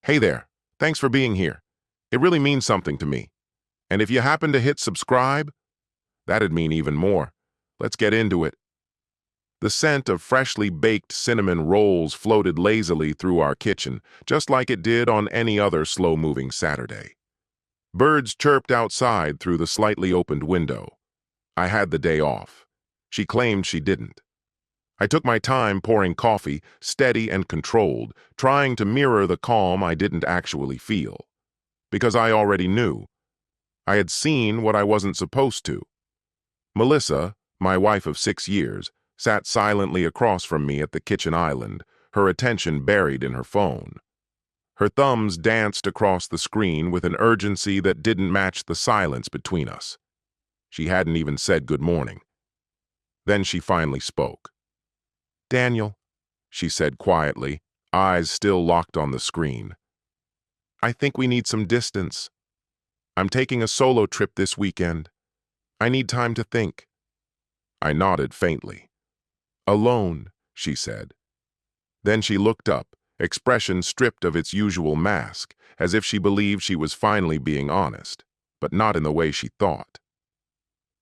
Hey there, thanks for being here. It really means something to me. And if you happen to hit subscribe, that'd mean even more. Let's get into it. The scent of freshly baked cinnamon rolls floated lazily through our kitchen, just like it did on any other slow-moving Saturday. Birds chirped outside through the slightly opened window. I had the day off. She claimed she didn't. I took my time pouring coffee, steady and controlled, trying to mirror the calm I didn't actually feel. Because I already knew. I had seen what I wasn't supposed to. Melissa, my wife of 6 years, sat silently across from me at the kitchen island, her attention buried in her phone. Her thumbs danced across the screen with an urgency that didn't match the silence between us. She hadn't even said good morning. Then she finally spoke. "Daniel," she said quietly, eyes still locked on the screen. "I think we need some distance. I'm taking a solo trip this weekend. I need time to think." I nodded faintly. "Alone," she said. Then she looked up, expression stripped of its usual mask, as if she believed she was finally being honest, but not in the way she thought.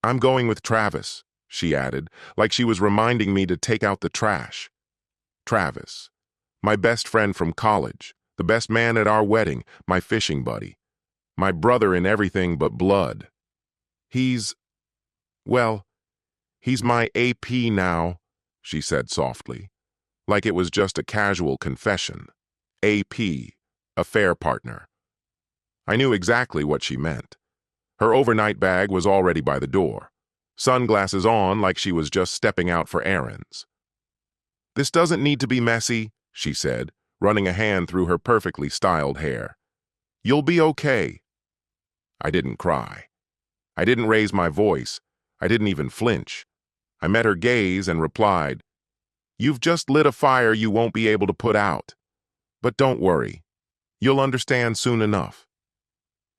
"I'm going with Travis," she added, like she was reminding me to take out the trash. Travis, my best friend from college, the best man at our wedding, my fishing buddy, my brother in everything but blood. Well, he's my AP now," she said softly, like it was just a casual confession. AP, affair partner. I knew exactly what she meant. Her overnight bag was already by the door, sunglasses on like she was just stepping out for errands. "This doesn't need to be messy," she said, running a hand through her perfectly styled hair. "You'll be okay." I didn't cry. I didn't raise my voice. I didn't even flinch. I met her gaze and replied, "You've just lit a fire you won't be able to put out. But don't worry. You'll understand soon enough."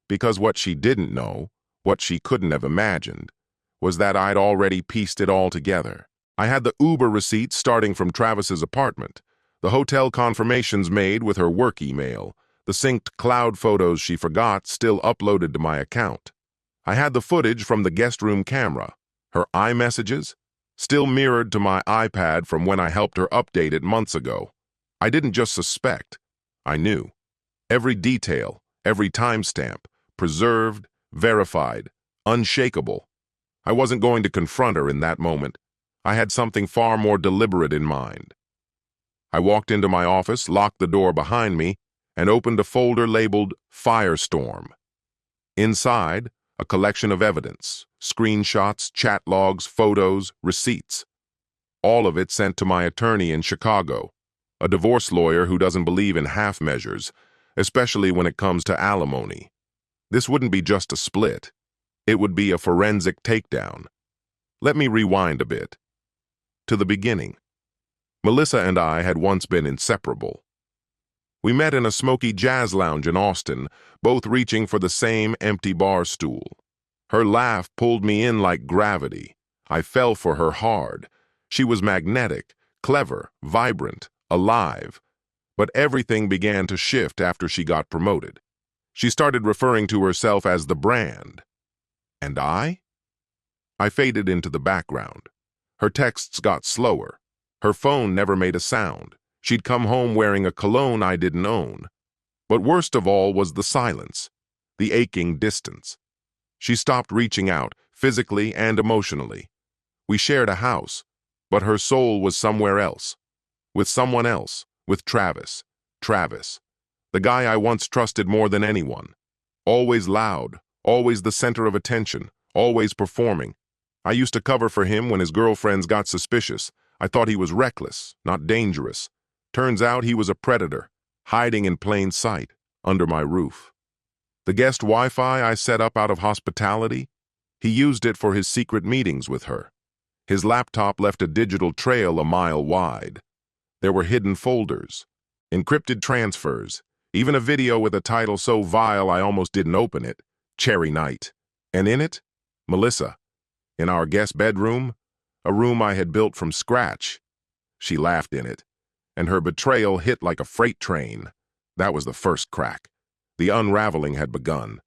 Because what she didn't know, what she couldn't have imagined, was that I'd already pieced it all together. I had the Uber receipts starting from Travis's apartment, the hotel confirmations made with her work email, the synced cloud photos she forgot still uploaded to my account. I had the footage from the guest room camera, her iMessages, still mirrored to my iPad from when I helped her update it months ago. I didn't just suspect, I knew. Every detail, every timestamp, preserved, verified, unshakable. I wasn't going to confront her in that moment. I had something far more deliberate in mind. I walked into my office, locked the door behind me, and opened a folder labeled Firestorm. Inside, a collection of evidence, screenshots, chat logs, photos, receipts. All of it sent to my attorney in Chicago, a divorce lawyer who doesn't believe in half measures, especially when it comes to alimony. This wouldn't be just a split. It would be a forensic takedown. Let me rewind a bit. To the beginning. Melissa and I had once been inseparable. We met in a smoky jazz lounge in Austin, both reaching for the same empty bar stool. Her laugh pulled me in like gravity. I fell for her hard. She was magnetic, clever, vibrant, alive. But everything began to shift after she got promoted. She started referring to herself as the brand. And I? I faded into the background. Her texts got slower. Her phone never made a sound. She'd come home wearing a cologne I didn't own. But worst of all was the silence, the aching distance. She stopped reaching out, physically and emotionally. We shared a house, but her soul was somewhere else. With someone else, with Travis. Travis, the guy I once trusted more than anyone. Always loud, always the center of attention, always performing. I used to cover for him when his girlfriends got suspicious. I thought he was reckless, not dangerous. Turns out he was a predator, hiding in plain sight, under my roof. The guest Wi-Fi I set up out of hospitality, he used it for his secret meetings with her. His laptop left a digital trail a mile wide. There were hidden folders, encrypted transfers, even a video with a title so vile I almost didn't open it, Cherry Night. And in it, Melissa. In our guest bedroom, a room I had built from scratch. She laughed in it, and her betrayal hit like a freight train. That was the first crack. The unraveling had begun.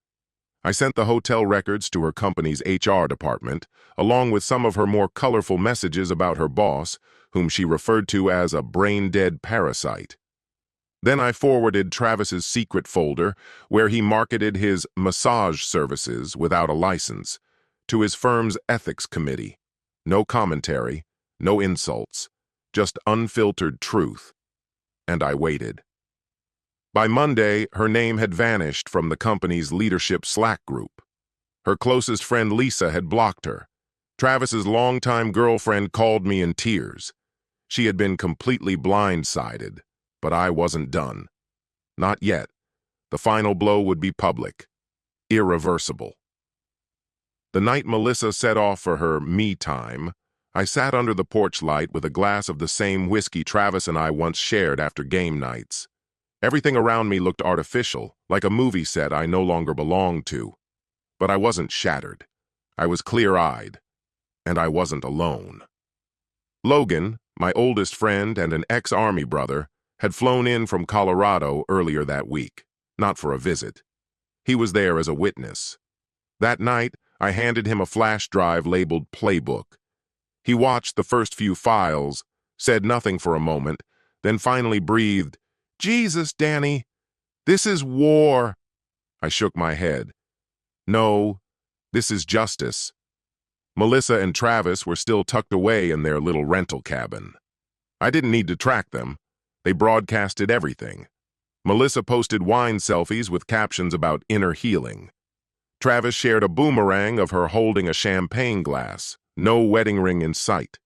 I sent the hotel records to her company's HR department, along with some of her more colorful messages about her boss, whom she referred to as a brain-dead parasite. Then I forwarded Travis's secret folder, where he marketed his massage services without a license, to his firm's ethics committee. No commentary, no insults, just unfiltered truth. And I waited. By Monday, her name had vanished from the company's leadership Slack group. Her closest friend Lisa had blocked her. Travis's longtime girlfriend called me in tears. She had been completely blindsided, but I wasn't done. Not yet. The final blow would be public. Irreversible. The night Melissa set off for her me time, I sat under the porch light with a glass of the same whiskey Travis and I once shared after game nights. Everything around me looked artificial, like a movie set I no longer belonged to. But I wasn't shattered. I was clear-eyed. And I wasn't alone. Logan, my oldest friend and an ex-Army brother, had flown in from Colorado earlier that week, not for a visit. He was there as a witness. That night, I handed him a flash drive labeled Playbook. He watched the first few files, said nothing for a moment, then finally breathed, "Jesus, Danny, this is war." I shook my head. No, this is justice. Melissa and Travis were still tucked away in their little rental cabin. I didn't need to track them. They broadcasted everything. Melissa posted wine selfies with captions about inner healing. Travis shared a boomerang of her holding a champagne glass, no wedding ring in sight.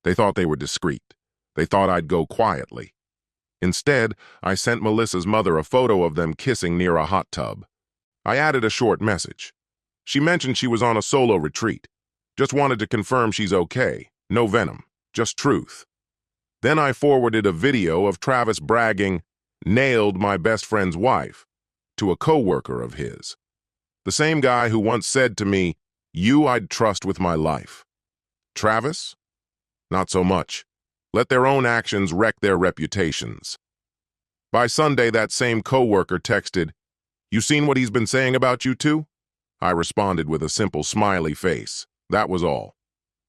They thought they were discreet. They thought I'd go quietly. Instead, I sent Melissa's mother a photo of them kissing near a hot tub. I added a short message. She mentioned she was on a solo retreat. Just wanted to confirm she's okay. No venom, just truth. Then I forwarded a video of Travis bragging, "Nailed my best friend's wife," to a coworker of his. The same guy who once said to me, "You I'd trust with my life." Travis? Not so much. Let their own actions wreck their reputations. By Sunday, that same coworker texted, "You seen what he's been saying about you two?" I responded with a simple smiley face. That was all.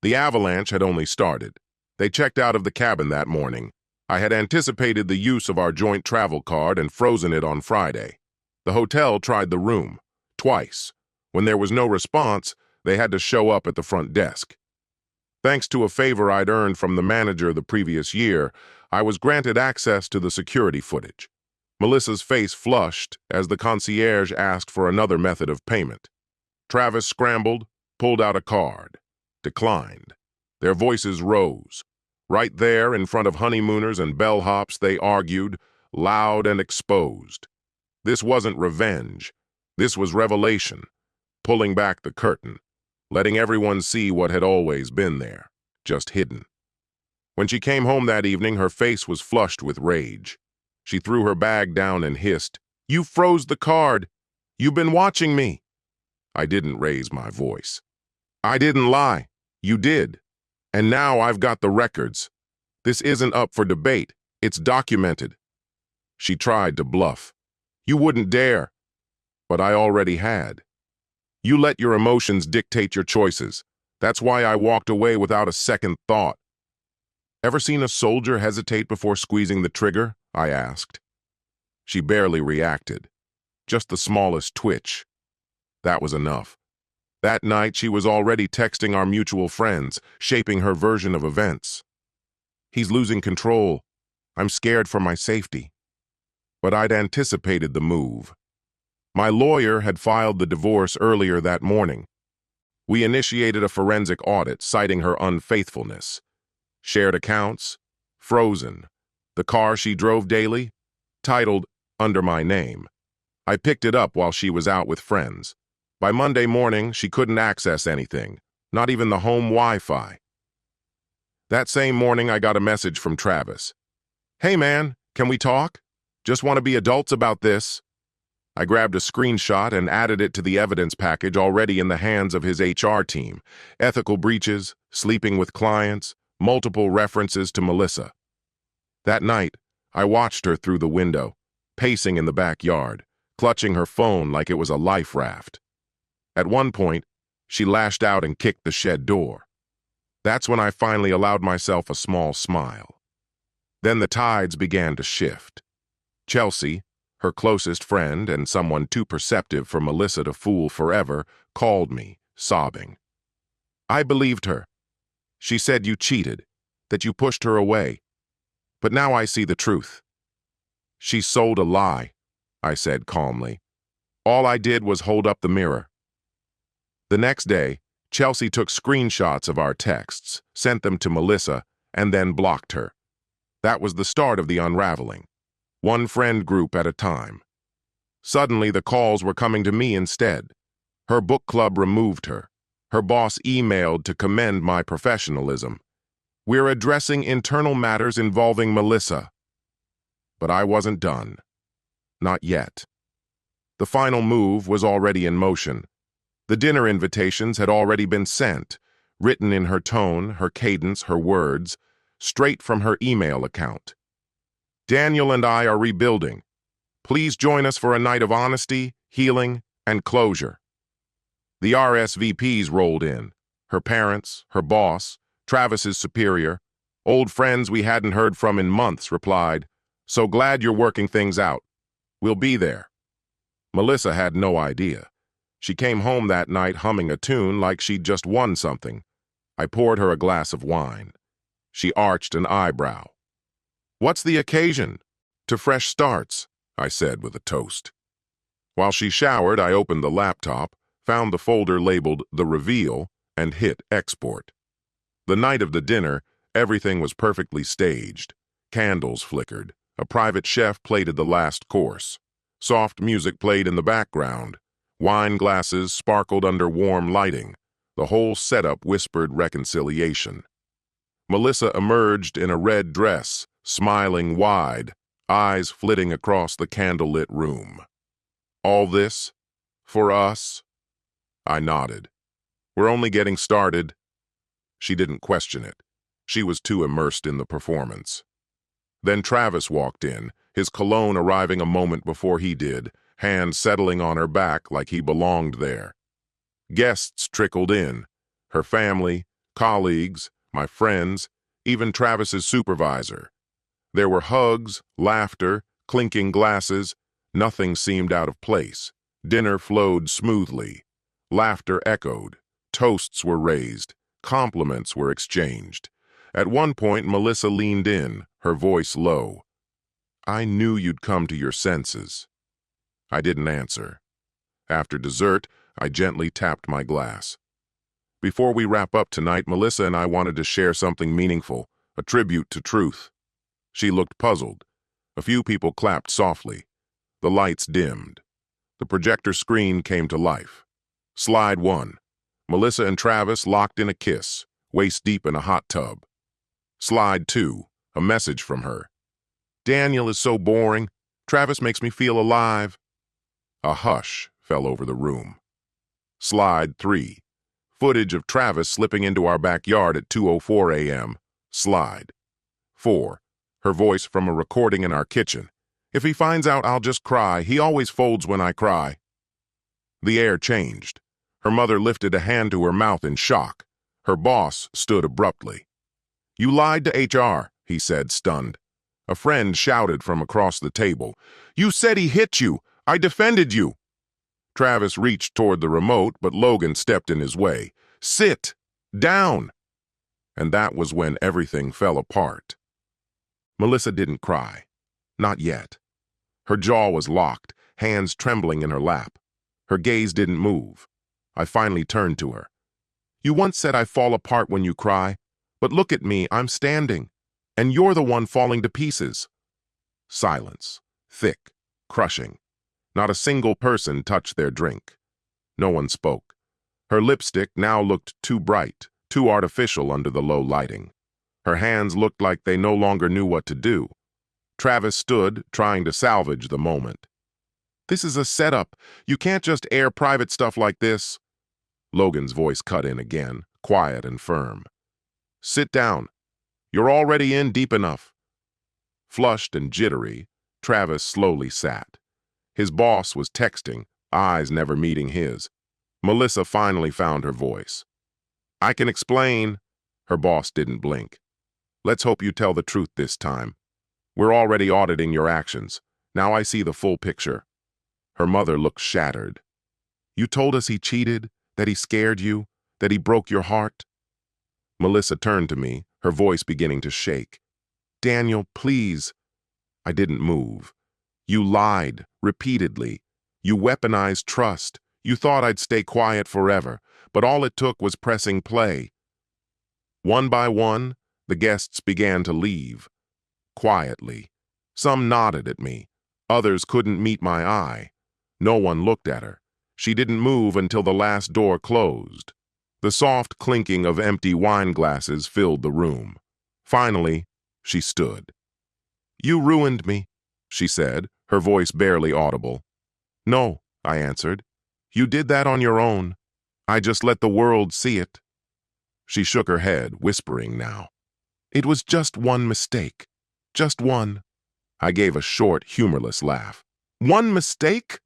The avalanche had only started. They checked out of the cabin that morning. I had anticipated the use of our joint travel card and frozen it on Friday. The hotel tried the room, twice. When there was no response, they had to show up at the front desk. Thanks to a favor I'd earned from the manager the previous year, I was granted access to the security footage. Melissa's face flushed as the concierge asked for another method of payment. Travis scrambled, pulled out a card, declined. Their voices rose. Right there in front of honeymooners and bellhops, they argued, loud and exposed. This wasn't revenge. This was revelation, pulling back the curtain, letting everyone see what had always been there, just hidden. When she came home that evening, her face was flushed with rage. She threw her bag down and hissed, "You froze the card. You've been watching me." I didn't raise my voice. "I didn't lie. You did. And now I've got the records. This isn't up for debate. It's documented." She tried to bluff. "You wouldn't dare." But I already had. You let your emotions dictate your choices. That's why I walked away without a second thought. "Ever seen a soldier hesitate before squeezing the trigger?" I asked. She barely reacted. Just the smallest twitch. That was enough. That night, she was already texting our mutual friends, shaping her version of events. "He's losing control. I'm scared for my safety." But I'd anticipated the move. My lawyer had filed the divorce earlier that morning. We initiated a forensic audit citing her unfaithfulness. Shared accounts, frozen. The car she drove daily, titled under my name. I picked it up while she was out with friends. By Monday morning, she couldn't access anything, not even the home Wi-Fi. That same morning, I got a message from Travis. "Hey man, can we talk? Just want to be adults about this." I grabbed a screenshot and added it to the evidence package already in the hands of his HR team. Ethical breaches, sleeping with clients, multiple references to Melissa. That night, I watched her through the window. pacing in the backyard, clutching her phone like it was a life raft. At one point, she lashed out and kicked the shed door. That's when I finally allowed myself a small smile. Then the tides began to shift. Chelsea, her closest friend and someone too perceptive for Melissa to fool forever, called me, sobbing. I believed her. She said you cheated, that you pushed her away. But now I see the truth. She sold a lie, I said calmly. All I did was hold up the mirror. The next day, Chelsea took screenshots of our texts, sent them to Melissa, and then blocked her. That was the start of the unraveling. One friend group at a time. Suddenly, the calls were coming to me instead. Her book club removed her. Her boss emailed to commend my professionalism. We're addressing internal matters involving Melissa. But I wasn't done. Not yet. The final move was already in motion. The dinner invitations had already been sent, written in her tone, her cadence, her words, straight from her email account. Daniel and I are rebuilding. Please join us for a night of honesty, healing, and closure. The RSVPs rolled in. Her parents, her boss, Travis's superior, old friends we hadn't heard from in months replied, "So glad you're working things out. We'll be there." Melissa had no idea. She came home that night humming a tune like she'd just won something. I poured her a glass of wine. She arched an eyebrow. "What's the occasion?" "To fresh starts," I said with a toast. While she showered, I opened the laptop, found the folder labeled The Reveal, and hit export. The night of the dinner, everything was perfectly staged. Candles flickered. A private chef plated the last course. Soft music played in the background. Wine glasses sparkled under warm lighting. The whole setup whispered reconciliation. Melissa emerged in a red dress, smiling wide, eyes flitting across the candlelit room. All this? For us? I nodded. We're only getting started. She didn't question it. She was too immersed in the performance. Then Travis walked in, his cologne arriving a moment before he did, hand settling on her back like he belonged there. Guests trickled in. Her family, colleagues, my friends, even Travis's supervisor. There were hugs, laughter, clinking glasses. Nothing seemed out of place. Dinner flowed smoothly. Laughter echoed. Toasts were raised. Compliments were exchanged. At one point, Melissa leaned in, her voice low. "I knew you'd come to your senses." I didn't answer. After dessert, I gently tapped my glass. Before we wrap up tonight, Melissa and I wanted to share something meaningful, a tribute to truth. She looked puzzled. A few people clapped softly. The lights dimmed. The projector screen came to life. Slide 1. Melissa and Travis locked in a kiss, waist deep in a hot tub. Slide 2. A message from her. "Daniel is so boring. Travis makes me feel alive." A hush fell over the room. Slide 3. Footage of Travis slipping into our backyard at 2:04 a.m. Slide 4. Her voice from a recording in our kitchen. "If he finds out, I'll just cry. He always folds when I cry." The air changed. Her mother lifted a hand to her mouth in shock. Her boss stood abruptly. "You lied to HR," he said, stunned. A friend shouted from across the table. "You said he hit you. I defended you." Travis reached toward the remote, but Logan stepped in his way. "Sit down." And that was when everything fell apart. Melissa didn't cry. Not yet. Her jaw was locked, hands trembling in her lap. Her gaze didn't move. I finally turned to her. "You once said I fall apart when you cry, but look at me, I'm standing, and you're the one falling to pieces." Silence. Thick. Crushing. Not a single person touched their drink. No one spoke. Her lipstick now looked too bright, too artificial under the low lighting. Her hands looked like they no longer knew what to do. Travis stood, trying to salvage the moment. "This is a setup. You can't just air private stuff like this." Logan's voice cut in again, quiet and firm. "Sit down. You're already in deep enough." Flushed and jittery, Travis slowly sat. His boss was texting, eyes never meeting his. Melissa finally found her voice. "I can explain." Her boss didn't blink. "Let's hope you tell the truth this time. We're already auditing your actions. Now I see the full picture." Her mother looked shattered. "You told us he cheated, that he scared you, that he broke your heart?" Melissa turned to me, her voice beginning to shake. "Daniel, please." I didn't move. "You lied, repeatedly. You weaponized trust. You thought I'd stay quiet forever, but all it took was pressing play." One by one, the guests began to leave. Quietly. Some nodded at me. Others couldn't meet my eye. No one looked at her. She didn't move until the last door closed. The soft clinking of empty wine glasses filled the room. Finally, she stood. "You ruined me," she said, her voice barely audible. "No," I answered. "You did that on your own. I just let the world see it." She shook her head, whispering now. "It was just one mistake. Just one." I gave a short, humorless laugh. "One mistake?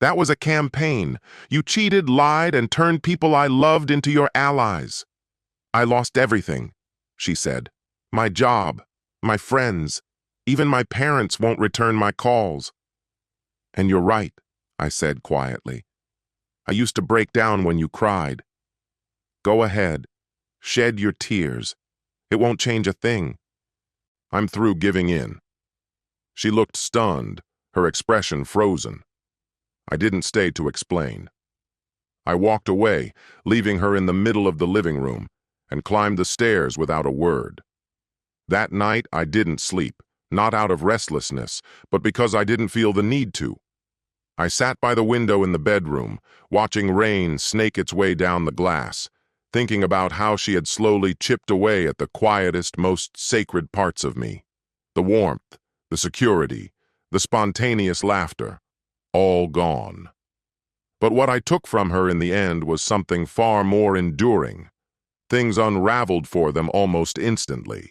That was a campaign. You cheated, lied, and turned people I loved into your allies." "I lost everything," she said. "My job, my friends, even my parents won't return my calls." "And you're right," I said quietly. "I used to break down when you cried. Go ahead, shed your tears. It won't change a thing. I'm through giving in." She looked stunned, her expression frozen. I didn't stay to explain. I walked away, leaving her in the middle of the living room, and climbed the stairs without a word. That night I didn't sleep, not out of restlessness, but because I didn't feel the need to. I sat by the window in the bedroom, watching rain snake its way down the glass, thinking about how she had slowly chipped away at the quietest, most sacred parts of me. The warmth, the security, the spontaneous laughter, all gone. But what I took from her in the end was something far more enduring. Things unraveled for them almost instantly.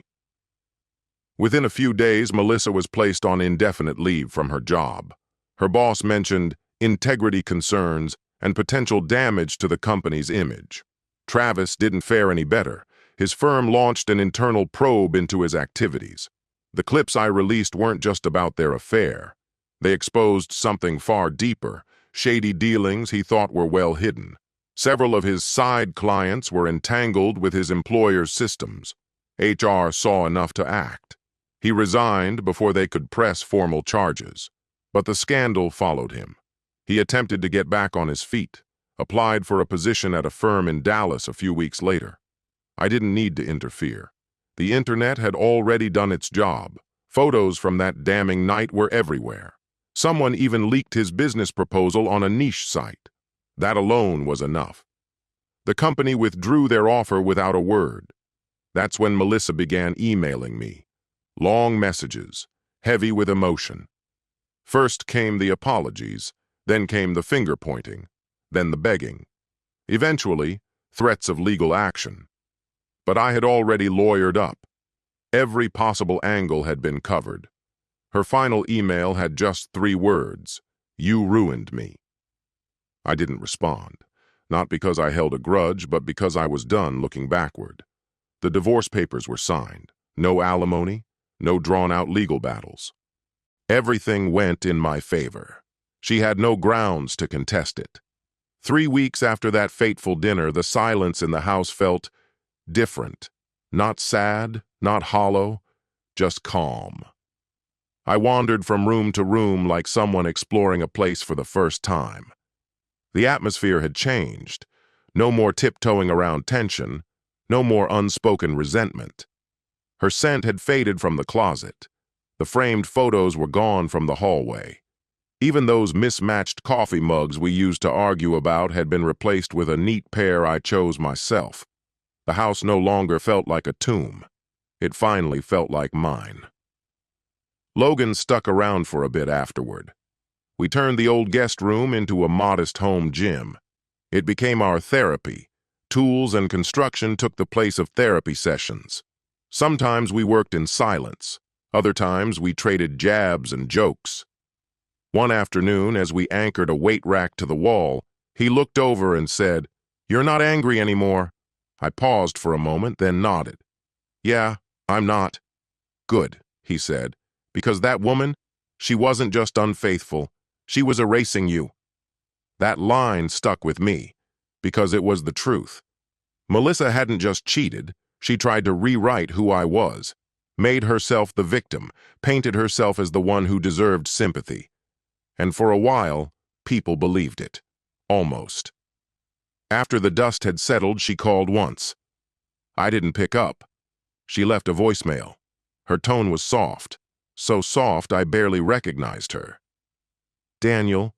Within a few days, Melissa was placed on indefinite leave from her job. Her boss mentioned integrity concerns and potential damage to the company's image. Travis didn't fare any better. His firm launched an internal probe into his activities. The clips I released weren't just about their affair. They exposed something far deeper, shady dealings he thought were well hidden. Several of his side clients were entangled with his employer's systems. HR saw enough to act. He resigned before they could press formal charges. But the scandal followed him. He attempted to get back on his feet, applied for a position at a firm in Dallas a few weeks later. I didn't need to interfere. The internet had already done its job. Photos from that damning night were everywhere. Someone even leaked his business proposal on a niche site. That alone was enough. The company withdrew their offer without a word. That's when Melissa began emailing me. Long messages, heavy with emotion. First came the apologies, then came the finger-pointing, then the begging. Eventually, threats of legal action. But I had already lawyered up. Every possible angle had been covered. Her final email had just 3 words: "You ruined me." I didn't respond, not because I held a grudge, but because I was done looking backward. The divorce papers were signed. No alimony, no drawn-out legal battles. Everything went in my favor. She had no grounds to contest it. 3 weeks after that fateful dinner, the silence in the house felt different. Not sad, not hollow, just calm. I wandered from room to room like someone exploring a place for the first time. The atmosphere had changed. No more tiptoeing around tension, no more unspoken resentment. Her scent had faded from the closet. The framed photos were gone from the hallway. Even those mismatched coffee mugs we used to argue about had been replaced with a neat pair I chose myself. The house no longer felt like a tomb. It finally felt like mine. Logan stuck around for a bit afterward. We turned the old guest room into a modest home gym. It became our therapy. Tools and construction took the place of therapy sessions. Sometimes we worked in silence. Other times, we traded jabs and jokes. One afternoon, as we anchored a weight rack to the wall, he looked over and said, "You're not angry anymore." I paused for a moment, then nodded. "Yeah, I'm not." "Good," he said, "because that woman, she wasn't just unfaithful, she was erasing you." That line stuck with me, because it was the truth. Melissa hadn't just cheated, she tried to rewrite who I was, made herself the victim, painted herself as the one who deserved sympathy. And for a while, people believed it. Almost. After the dust had settled, she called once. I didn't pick up. She left a voicemail. Her tone was soft, so soft I barely recognized her. "Daniel,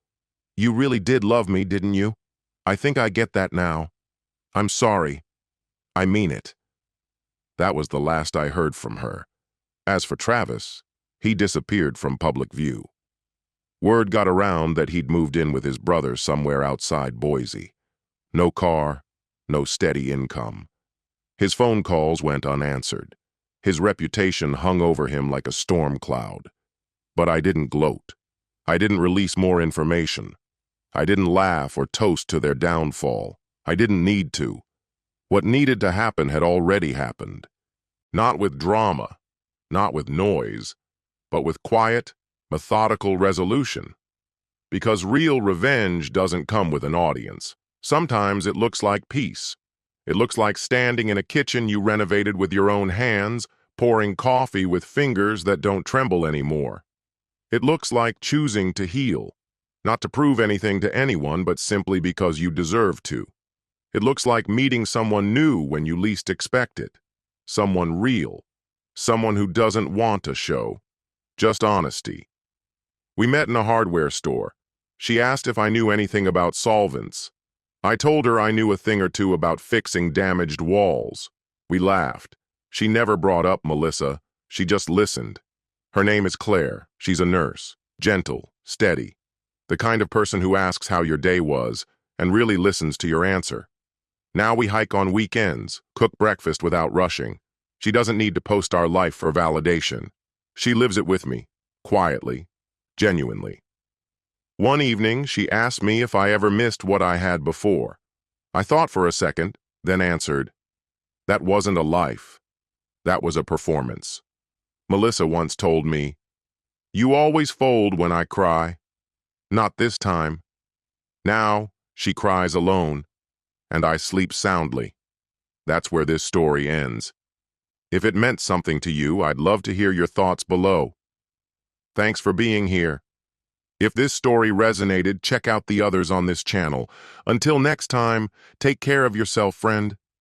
you really did love me, didn't you? I think I get that now. I'm sorry. I mean it." That was the last I heard from her. As for Travis, he disappeared from public view. Word got around that he'd moved in with his brother somewhere outside Boise. No car, no steady income. His phone calls went unanswered. His reputation hung over him like a storm cloud. But I didn't gloat. I didn't release more information. I didn't laugh or toast to their downfall. I didn't need to. What needed to happen had already happened. Not with drama, not with noise, but with quiet, methodical resolution. Because real revenge doesn't come with an audience. Sometimes it looks like peace. It looks like standing in a kitchen you renovated with your own hands, pouring coffee with fingers that don't tremble anymore. It looks like choosing to heal, not to prove anything to anyone, but simply because you deserve to. It looks like meeting someone new when you least expect it. Someone real. Someone who doesn't want a show. Just honesty. We met in a hardware store. She asked if I knew anything about solvents. I told her I knew a thing or two about fixing damaged walls. We laughed. She never brought up Melissa. She just listened. Her name is Claire. She's a nurse. Gentle, steady. The kind of person who asks how your day was and really listens to your answer. Now we hike on weekends, cook breakfast without rushing. She doesn't need to post our life for validation. She lives it with me, quietly, genuinely. One evening, she asked me if I ever missed what I had before. I thought for a second, then answered, "That wasn't a life. That was a performance." Melissa once told me, "You always fold when I cry." Not this time. Now, she cries alone, and I sleep soundly. That's where this story ends. If it meant something to you, I'd love to hear your thoughts below. Thanks for being here. If this story resonated, check out the others on this channel. Until next time, take care of yourself, friend.